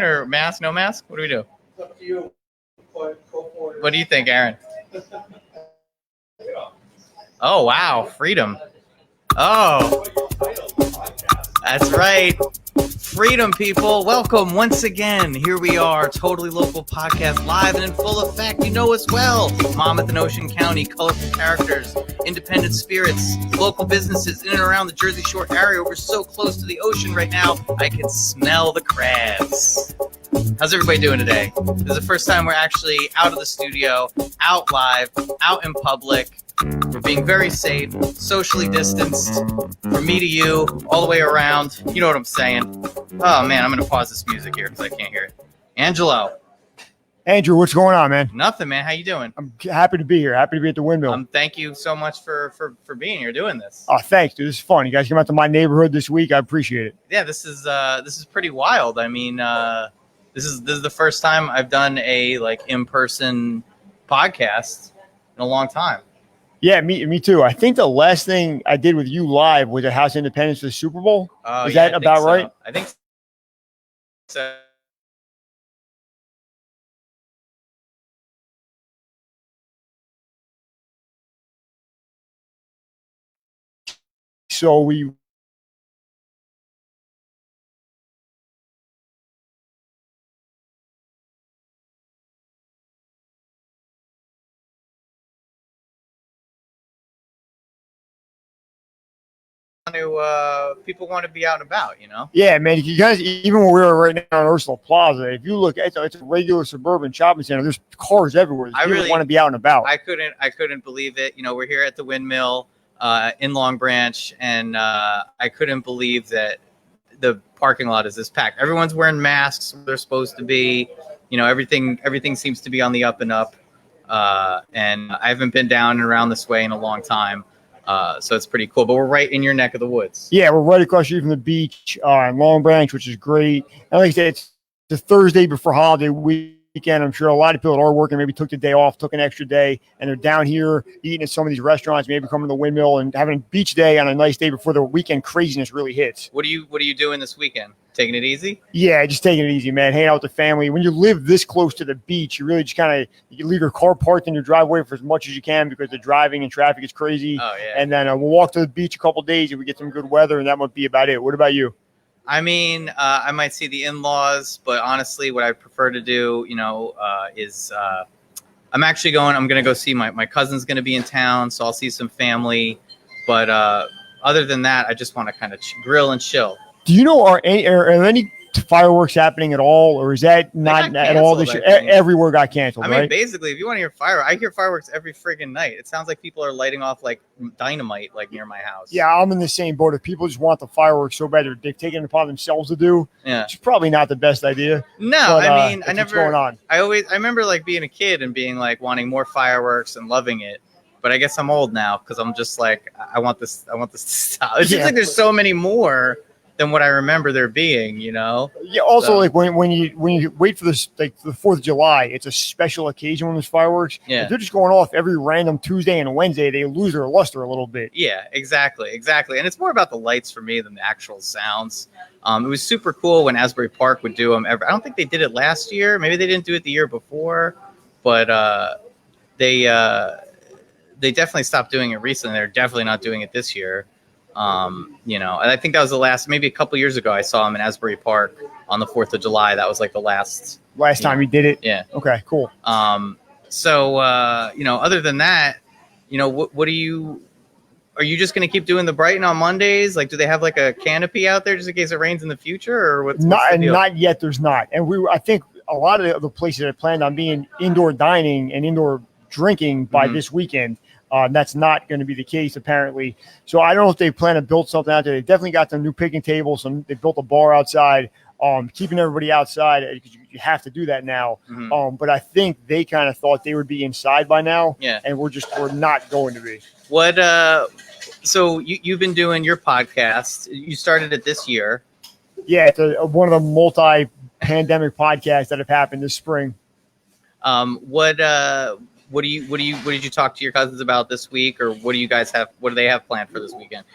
or mask? No mask? What do we do? It's up to you. Go for it. What do you think, Aaron? Oh, wow. Freedom. Oh, that's right. Freedom, people. Welcome once again. Here we are, Totally Local Podcast, live and in full effect. You know us well. Monmouth and Ocean County, colorful characters, independent spirits, local businesses in and around the Jersey Shore area. We're so close to the ocean right now, I can smell the crabs. How's everybody doing today? This is the first time we're actually out of the studio, out live, out in public. We're being very safe, socially distanced, from me to you, all the way around. You know what I'm saying. Oh, man, I'm going to pause this music here because I can't hear it. Angelo. Andrew, what's going on, man? Nothing, man. How you doing? I'm happy to be here. Happy to be at the Windmill. Thank you so much for being here doing this. Oh, thanks, dude. This is fun. You guys came out to my neighborhood this week. I appreciate it. Yeah, this is pretty wild. I mean, this is the first time I've done a in-person podcast in a long time. Yeah, me too. I think the last thing I did with you live was at House Independence for the Super Bowl. Is that about right? I think so. So we people want to be out and about, you know? Yeah, man. You guys, even where we are right now on Ursula Plaza, if you look, it's a regular suburban shopping center. There's cars everywhere. I really want to be out and about. I couldn't believe it. You know, we're here at the Windmill in Long Branch, and I couldn't believe that the parking lot is this packed. Everyone's wearing masks where they're supposed to be. You know, everything seems to be on the up and up. And I haven't been down and around this way in a long time. So it's pretty cool, but we're right in your neck of the woods. Yeah, we're right across the street from the beach in Long Branch, which is great. And like I said, it's the Thursday before holiday weekend. I'm sure a lot of people that are working maybe took the day off, took an extra day, and they're down here eating at some of these restaurants, maybe coming to the Windmill and having a beach day on a nice day before the weekend craziness really hits. What are you doing this weekend? Taking it easy? Yeah, just taking it easy, man. Hanging out with the family. When you live this close to the beach, you really just you leave your car parked in your driveway for as much as you can because the driving and traffic is crazy. Oh, yeah. And then we'll walk to the beach a couple of days if we get some good weather, and that might be about it. What about you? I mean, I might see the in-laws, but honestly, what I prefer to do, is I'm going to go see my cousin's going to be in town, so I'll see some family. But other than that, I just want to kind of grill and chill. Do you know, are any fireworks happening at all, or is that not at all this year? Everywhere got canceled, I mean, right? basically, if you want to hear fireworks, I hear fireworks every friggin' night. It sounds like people are lighting off like dynamite near my house. Yeah, I'm in the same boat. If people just want the fireworks so bad, they've taken it upon themselves to do. Yeah, it's probably not the best idea. No, but, I mean, what's going on? I remember being a kid and being wanting more fireworks and loving it. But I guess I'm old now because I'm just I want this to stop. It seems like there's so many more than what I remember there being, you know? Yeah. Also, when you wait for this, the 4th of July, it's a special occasion when there's fireworks. Yeah. If they're just going off every random Tuesday and Wednesday, they lose their luster a little bit. Yeah, exactly. And it's more about the lights for me than the actual sounds. It was super cool when Asbury Park would do them. I don't think they did it last year. Maybe they didn't do it the year before, but they definitely stopped doing it recently. They're definitely not doing it this year. And I think that was the last, maybe a couple years ago, I saw him in Asbury Park on the 4th of July. That was the last time he did it. Yeah. Okay, cool. So other than that, what are you just going to keep doing the Brighton on Mondays? Do they have a canopy out there just in case it rains in the future, or what's the deal? Not yet. There's not. And I think a lot of the places that planned on being indoor dining and indoor drinking by this weekend, that's not going to be the case, apparently. So I don't know if they plan to build something out there. They definitely got some new picnic tables. They built a bar outside, keeping everybody outside because you have to do that now. Mm-hmm. But I think they kind of thought they would be inside by now. Yeah. And we're not going to be. What? So you've been doing your podcast. You started it this year. Yeah, it's one of the multi-pandemic podcasts that have happened this spring. What did you talk to your cousins about this week, or what do they have planned for this weekend?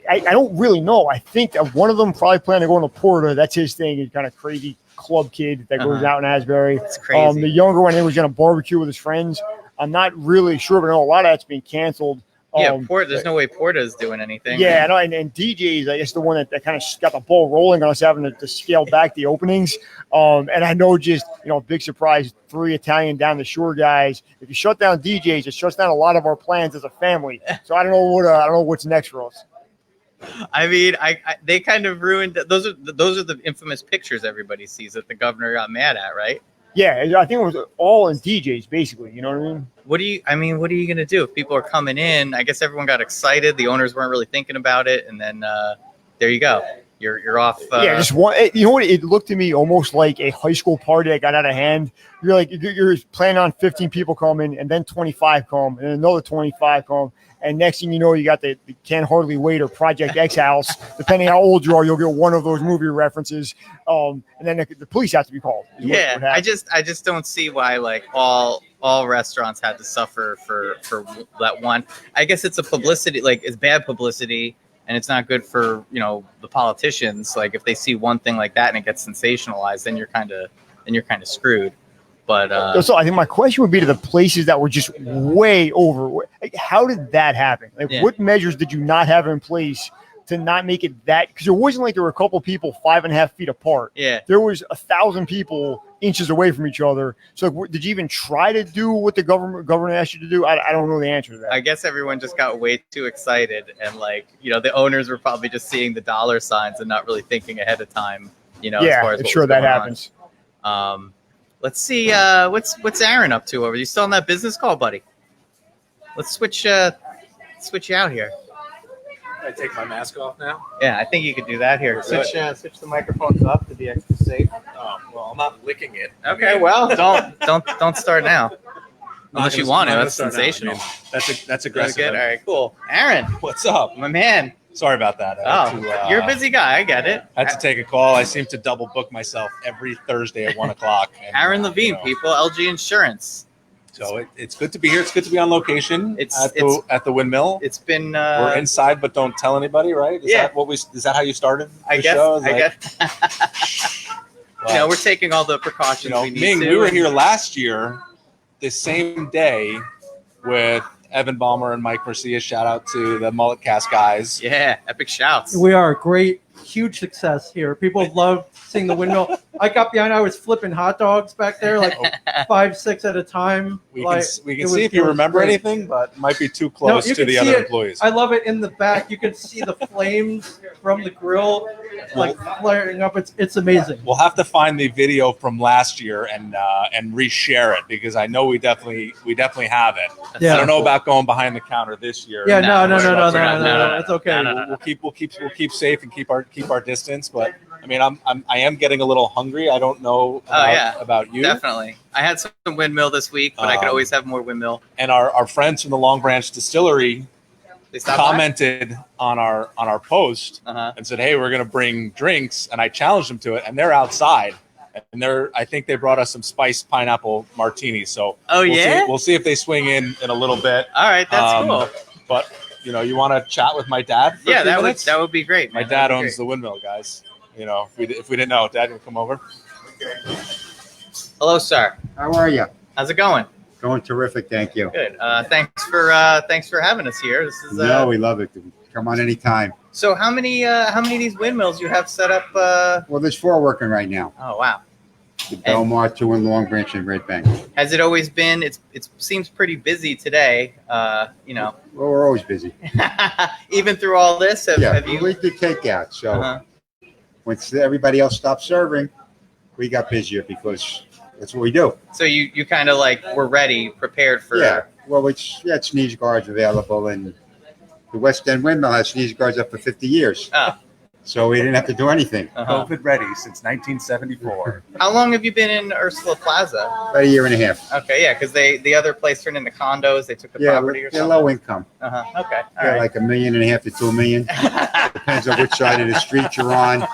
I don't really know. I think that one of them probably planned to go to Porta. That's his thing. He's kind of crazy club kid that goes out in Asbury. It's crazy. The younger one, he was going to barbecue with his friends. I'm not really sure, but I know a lot of that's being canceled. Yeah, there's no way Porta's doing anything. Yeah, right? and DJ's, I guess, the one that kind of got the ball rolling on us having to scale back the openings. And I know just, big surprise, 3 Italian down the shore guys. If you shut down DJ's, it shuts down a lot of our plans as a family. So I don't know what's next for us. I mean, they kind of ruined. Those are the infamous pictures everybody sees that the governor got mad at, right? Yeah, I think it was all in DJs, basically. You know what I mean? What are you gonna do if people are coming in? I guess everyone got excited. The owners weren't really thinking about it, and then there you go. You're off. Yeah, just one. You know what? It looked to me almost like a high school party that got out of hand. You're planning on 15 people coming, and then 25 come, and another 25 come, and next thing you know, you got the Can't Hardly Wait or Project X House. Depending how old you are, you'll get one of those movie references, and then the police have to be called. Yeah, I just don't see why all restaurants had to suffer for that one. I guess it's a publicity, it's bad publicity. And it's not good for the politicians. Like if they see one thing like that and it gets sensationalized, then you're kind of screwed. But so I think my question would be to the places that were just way over. How did that happen? What measures did you not have in place to not make it that? Because it wasn't like there were a couple people 5.5 feet apart. Yeah, there was 1,000 people inches away from each other. So did you even try to do what the governor asked you to do? I don't know the answer to that. I guess everyone just got way too excited, and the owners were probably just seeing the dollar signs and not really thinking ahead of time. As far as sure that happens. Let's see. What's Aaron up to over? You still on that business call, buddy? Let's switch you out here. I take my mask off now? Yeah, I think you could do that here. Switch the microphones up to be extra safe. Oh, well, I'm not licking it. Okay, well, don't start now. Unless you want to. That's sensational. That's aggressive. Good. All right, cool. Aaron, what's up? My man. Sorry about that. You're a busy guy. I get it. I had to take a call. I seem to double book myself every Thursday at 1 o'clock. Aaron Levine, people, LG Insurance. So it's good to be here. It's good to be on location at the Windmill. It's been we're inside, but don't tell anybody, right? Is that how you started? I guess. We're taking all the precautions we need Ming, to. we were here last year, the same day, with Evan Balmer and Mike Mercia. Shout out to the Mullet Cast guys. Yeah, epic shouts. We are a great, huge success here. People love seeing the Windmill. I got behind. I was flipping hot dogs back there, 5, 6 at a time. We can see if you remember anything, but it might be too close to the other employees. I love it in the back. You can see the flames from the grill, flaring up. It's amazing. We'll have to find the video from last year and reshare it because I know we definitely have it. Yeah. I don't know about going behind the counter this year. Yeah, no. It's okay. We'll keep safe and keep our distance, but. I mean, I am getting a little hungry. I don't know about you. Definitely. I had some Windmill this week, but I could always have more Windmill. And our friends from the Long Branch Distillery commented on our post and said, "Hey, we're going to bring drinks," and I challenged them to it, and they're outside. And I think they brought us some spiced pineapple martinis. So we'll see if they swing in a little bit. All right, that's cool. But you want to chat with my dad? For that would be great. My dad owns the Windmill, guys. If we didn't know, Dad, you come over. Okay. Hello, sir. How are you? How's it going? Going terrific, thank you. Good. Thanks for having us here. This is No, we love it. Come on anytime. So how many of these windmills you have set up? Well, there's 4 working right now. Oh wow. The Belmar, 2 in Long Branch, and Red Bank. Has it always been? It seems pretty busy today. Well, we're always busy. Even through all this, have you? We did takeout. So once everybody else stopped serving, we got busier because that's what we do. So you kind of were ready, prepared for. Yeah. Well, we had sneeze guards available, and the West End Windmill has sneeze guards up for 50 years. Oh. So we didn't have to do anything. COVID ready since 1974. How long have you been in Ursula Plaza? About 1.5 years. Okay, yeah, because the other place turned into condos. They took the property or something. Yeah, low income. Okay, all right. Like $1.5 million to $2 million. Depends on which side of the street you're on.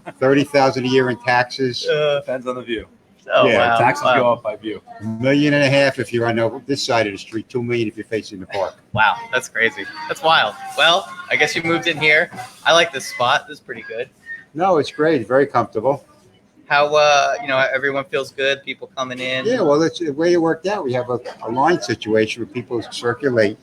$30,000 a year in taxes. Depends on the view. Oh, yeah, wow, taxes go up by view. $1.5 million if you're on this side of the street. $2 million if you're facing the park. Wow, that's crazy. That's wild. Well, I guess you moved in here. I like this spot. This is pretty good. No, it's great. Very comfortable. How everyone feels good. People coming in. Yeah, well, that's the way it worked out. We have a line situation where people circulate.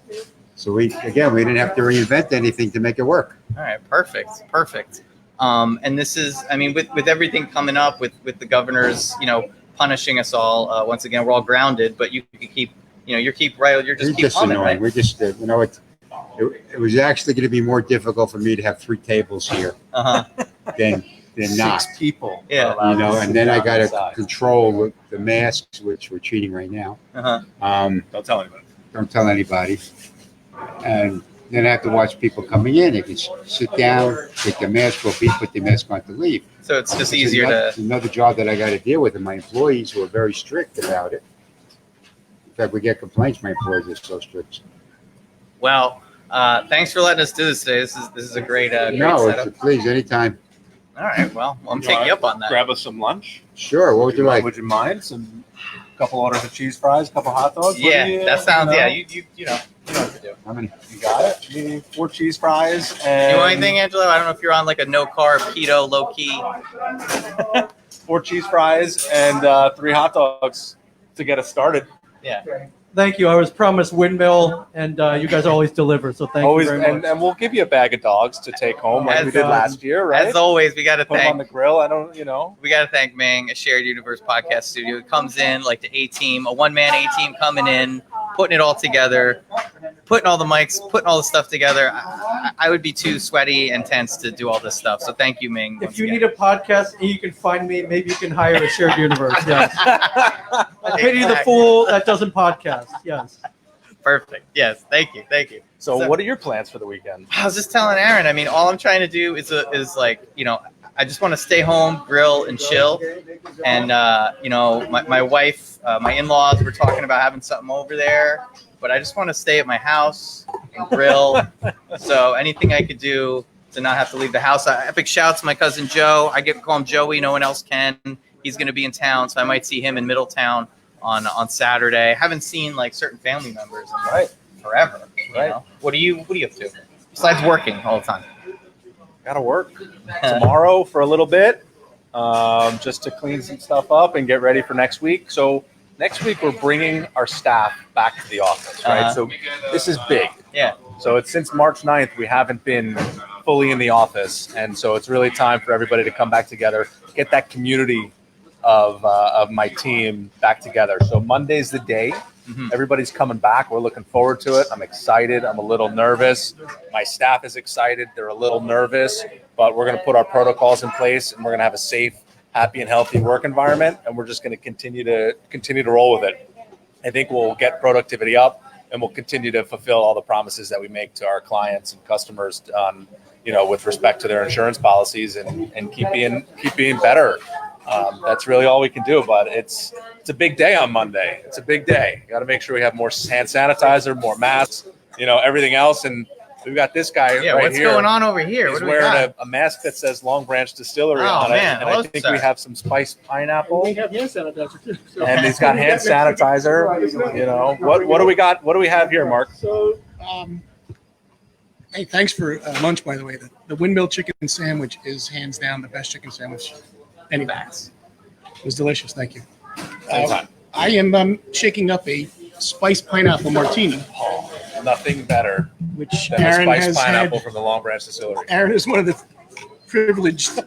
So we didn't have to reinvent anything to make it work. All right, perfect. And this is, I mean, with everything coming up, with the governors, punishing us all. Once again, we're all grounded, but you can keep, you're just keep humming, annoying. right? We're just, it was actually going to be more difficult for me to have 3 tables here than not. 6 people. Yeah. And then I got to control the masks, which we're cheating right now. Don't tell anybody. Don't tell anybody. And then I have to watch people coming in. They can sit down, take the mask off, put the mask on to leave. So it's just easier It's another job that I got to deal with, and my employees who are very strict about it. In fact, we get complaints. My employees are so strict. Well, thanks for letting us do this today. This is a great great No, setup. please, anytime. All right, well, I'm taking you up on that. Grab us some lunch. Sure. What would you like? Would you mind couple orders of cheese fries, couple hot dogs? Yeah, that sounds. Yeah, you know what to do. How many? You got it. You need 4 cheese fries. And You want anything, Angelo? I don't know if you're on like a no carb keto, low key. 4 cheese fries and 3 hot dogs to get us started. Yeah. Thank you. I was promised Windmill, and you guys always deliver. So thank you very much. And we'll give you a bag of dogs to take home like we did last year, right? As always, we got to Put them on thank. the grill. We got to thank Ming, a Shared Universe podcast studio. It comes in like the A-team, a one-man A-team coming in, putting it all together, putting all the mics, putting all the stuff together. I would be too sweaty and tense to do all this stuff. So thank you, Ming. If you need a podcast and you can find me, maybe you can hire a Shared Universe. Yes. I pity the fool that doesn't podcast. Yes. Perfect. Yes. Thank you. So what are your plans for the weekend? I was just telling Aaron, I mean, all I'm trying to do is like, I just want to stay home, grill, and chill. And, my wife, my in-laws were talking about having something over there, but I just want to stay at my house and grill. So anything I could do to not have to leave the house. Epic shout to my cousin Joe. I get to call him Joey. No one else can. He's going to be in town, so I might see him in Middletown on Saturday. Haven't seen like certain family members in forever. Right. What are you up to? Besides working all the time. Gotta work tomorrow for a little bit, just to clean some stuff up and get ready for next week. So next week we're bringing our staff back to the office, right? So this is big. Yeah. So it's since March 9th we haven't been fully in the office, and so it's really time for everybody to come back together, get that community of my team back together. So Monday's the day. Everybody's coming back. We're looking forward to it. I'm excited. I'm a little nervous. My staff is excited. They're a little nervous, but we're going to put our protocols in place, and we're going to have a safe, happy, and healthy work environment. And we're just going to continue to roll with it. I think we'll get productivity up, and we'll continue to fulfill all the promises that we make to our clients and customers, with respect to their insurance policies, and keep being better. That's really all we can do, but it's a big day on Monday. It's a big day. You got to make sure we have more hand sanitizer, more masks, everything else. And we've got this guy right here. What's going on over here? He's wearing a mask that says Long Branch Distillery on it. And I think we have some spiced pineapple. We have hand sanitizer too. So. And he's got hand sanitizer. What do we got? What do we have here, Mark? So, hey, thanks for lunch, by the way. The Windmill chicken sandwich is hands down the best chicken sandwich anywhere. It was delicious. Thank you. I am shaking up a spiced pineapple martini. Oh, nothing better which than Aaron a spiced has pineapple had. from the Long Branch Distillery. Aaron is one of the privileged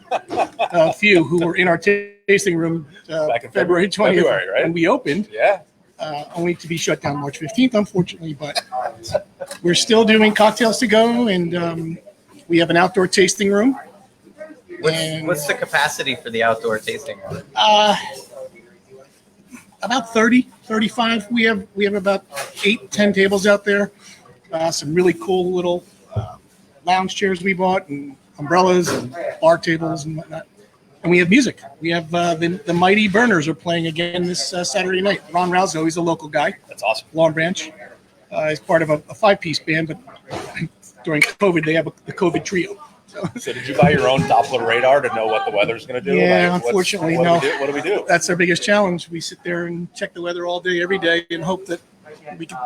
few who were in our tasting room Back in February 20th right? when we opened. Yeah. Only to be shut down March 15th, unfortunately. But we're still doing cocktails to go, and we have an outdoor tasting room. What's the capacity for the outdoor tasting room? About 30, 35. We have about 8-10 tables out there. Some really cool little lounge chairs we bought, and umbrellas and bar tables and whatnot. And we have music. We have the Mighty Burners are playing again this Saturday night. Ron Rouso, he's a local guy. That's awesome. Long Branch. He's part of a 5-piece band, but during COVID, they have the COVID trio. So did you buy your own Doppler radar to know what the weather's going to do? Yeah, unfortunately, no. What do we do? That's our biggest challenge. We sit there and check the weather all day, every day, and hope that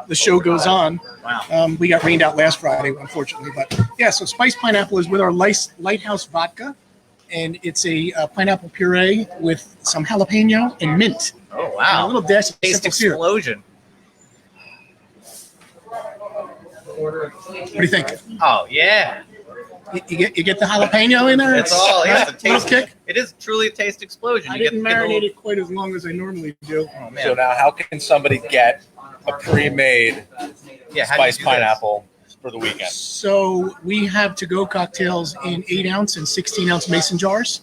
the show goes on. Wow. We got rained out last Friday, unfortunately. But, yeah, so Spiced Pineapple is with our Lighthouse Vodka. and it's a pineapple puree with some jalapeno and mint. Oh And a wow! little dash of Taste simple syrup. explosion. What do you think? Oh yeah! You get the jalapeno in there? It's all yeah. Right? It's a Little taste. kick. It is truly a taste explosion. I You didn't get the marinate little- it quite as long as I normally do. Oh man! So now, how can somebody get a pre-made yeah, how do you spiced do this? pineapple for the weekend? So we have to-go cocktails in 8-ounce and 16-ounce mason jars.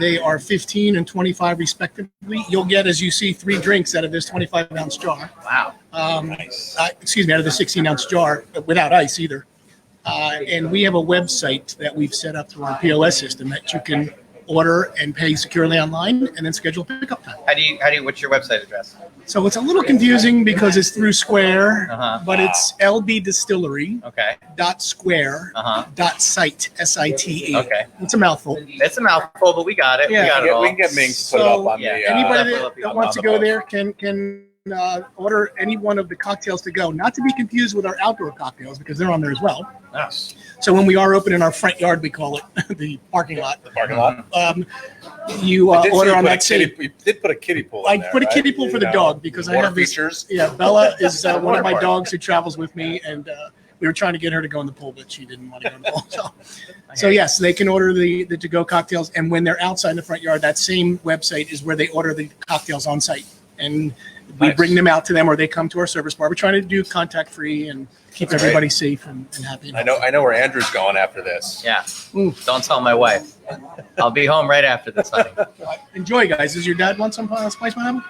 They are 15 and 25 respectively. You'll get, as you see, 3 drinks out of this 25-ounce jar. Wow! Excuse me, out of the 16-ounce jar without ice either. And we have a website that we've set up through our POS system that you can order and pay securely online and then schedule pickup time. How do you? What's your website address? So it's a little confusing because it's through Square, Uh-huh. but it's lbdistillery.square.site, Okay. S-I-T-E. Okay. It's a mouthful. It's a mouthful, but we got it. Yeah. We got it all. We can get Ming to put it up on yeah, the. Anybody definitely that on wants the to go post. there can order any one of the cocktails to go, not to be confused with our outdoor cocktails because they're on there as well. Nice. So when we are open in our front yard, we call it the parking lot. The parking lot. You I did see order you on put a that same. kiddie- You did put a kiddie pool. I in there, put a right? kiddie pool for the You dog because I water have this. features. Yeah, Bella is one Water of my park. dogs who travels with me, and we were trying to get her to go in the pool, but she didn't want to go in the pool. So yes, they can order the to-go cocktails, and when they're outside in the front yard, that same website is where they order the cocktails on site, and we Nice. bring them out to them, or they come to our service bar. We're trying to do contact-free and keep That's everybody safe and happy. I know where Andrew's going after this. Yeah. Ooh. Don't tell my wife. I'll be home right after this, honey. Enjoy, guys. Does your dad want some spice pineapple?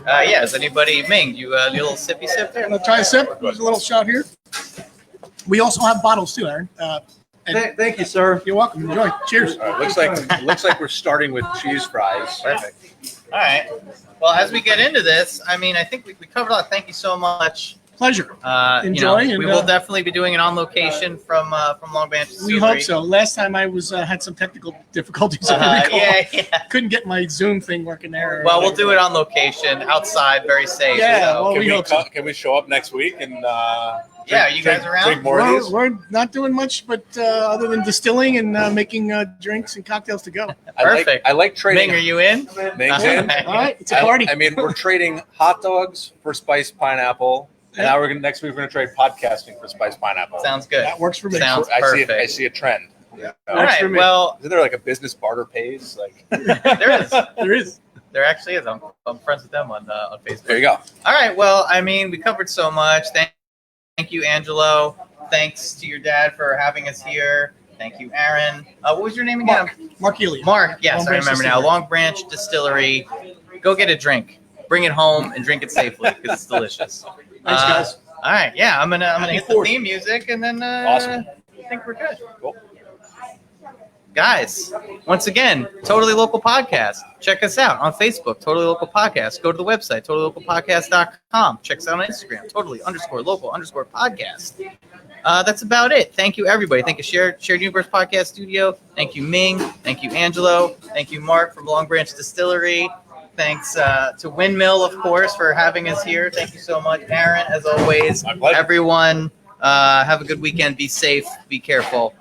Yeah. Is anybody Ming? You a little sippy sip there? Want to try a sip? There's a little shot here. We also have bottles too, Aaron. Thank you, sir. You're welcome. Enjoy. Cheers. All right, looks like we're starting with cheese fries. Perfect. All right. Well, as we get into this, I mean, I think we covered a lot. Thank you so much. Pleasure. we Enjoy, and, will definitely be doing it on location from Long Branch. We hope so. Last time I was had some technical difficulties. If you recall. Yeah. Couldn't get my Zoom thing working there. Well, we'll do it on location, outside, very safe. Yeah, so- well, we hope so. Can we show up next week and Yeah, are you guys around? drink more of these? We're not doing much, but other than distilling and making drinks and cocktails to go. Perfect. I like trading. Ming, are you in? Ming's in. All right, it's a party. I mean, we're trading hot dogs for spiced pineapple, and now next week we're going to trade podcasting for spiced pineapple. Sounds good. That works for me. Sounds I perfect. see a trend. All right. Well, Isn't there like a business barter pays? Like, there is. There is. There actually is. I'm friends with them on Facebook. there you go. All right. Well, I mean, we covered so much. Thank you, Angelo. Thanks to your dad for having us here. Thank you, Aaron. What was your name again? Mark Elia. Mark. Yes, Long I Branch remember now. Distillery. Long Branch Distillery. Go get a drink. Bring it home and drink it safely because it's delicious. Thanks, guys. All right. Yeah, I'm gonna Happy hit the 4th. theme music and then Awesome. I think we're good. Cool. Guys, once again, Totally Local Podcast. Check us out on Facebook, Totally Local Podcast. Go to the website, totallylocalpodcast.com. Check us out on Instagram, totally_local_podcast. That's about it. Thank you, everybody. Thank you, Shared Universe Podcast Studio. Thank you, Ming. Thank you, Angelo. Thank you, Mark from Long Branch Distillery. Thanks to Windmill, of course, for having us here. Thank you so much, Aaron, as always. My pleasure. Everyone, have a good weekend. Be safe. Be careful.